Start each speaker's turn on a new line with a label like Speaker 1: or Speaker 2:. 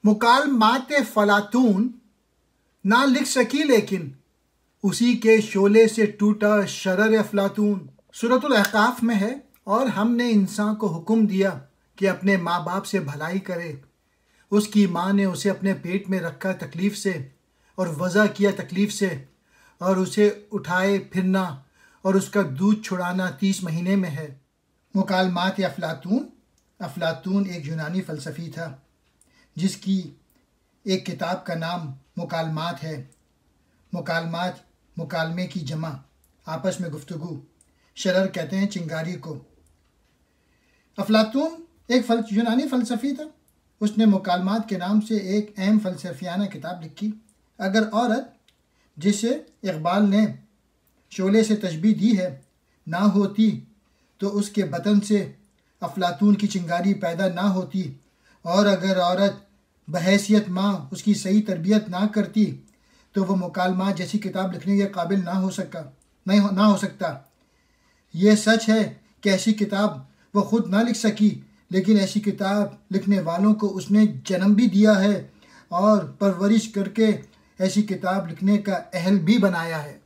Speaker 1: مکالمات فلاطون نہ لکھ سکی، لیکن اسی کے شعلے سے ٹوٹا شرر افلاطون۔ سورۃ الاحقاف میں ہے، اور ہم نے انسان کو حکم دیا کہ اپنے ماں باپ سے بھلائی کرے۔ اس کی ماں نے اسے اپنے پیٹ میں رکھا تکلیف سے اور وضع کیا تکلیف سے، اور اسے اٹھائے پھرنا اور اس کا دودھ چھڑانا 30 مہینے میں ہے۔ مکالمات افلاطون۔ افلاطون ایک یونانی فلسفی تھا جس کی ایک کتاب کا نام مکالمات ہے۔ مکالمات مکالمے کی جمع، آپس میں گفتگو۔ شرر کہتے ہیں چنگاری کو۔ افلاطون ایک یونانی فلسفی تھا۔ اس نے مکالمات کے نام سے ایک اہم فلسفیانہ کتاب لکھی۔ اگر عورت، جسے اقبال نے شعلے سے تشبیہ دی ہے، نہ ہوتی تو اس کے بطن سے افلاطون کی چنگاری پیدا نہ ہوتی، اور اگر عورت بحیثیت ماں اس کی صحیح تربیت نہ کرتی تو وہ مکالمات جیسی کتاب لکھنے کے قابل نہ ہو سکتا۔ یہ سچ ہے کہ ایسی کتاب وہ خود نہ لکھ سکی، لیکن ایسی کتاب لکھنے والوں کو اس نے جنم بھی دیا ہے اور پرورش کر کے ایسی کتاب لکھنے کا اہل بھی بنایا ہے۔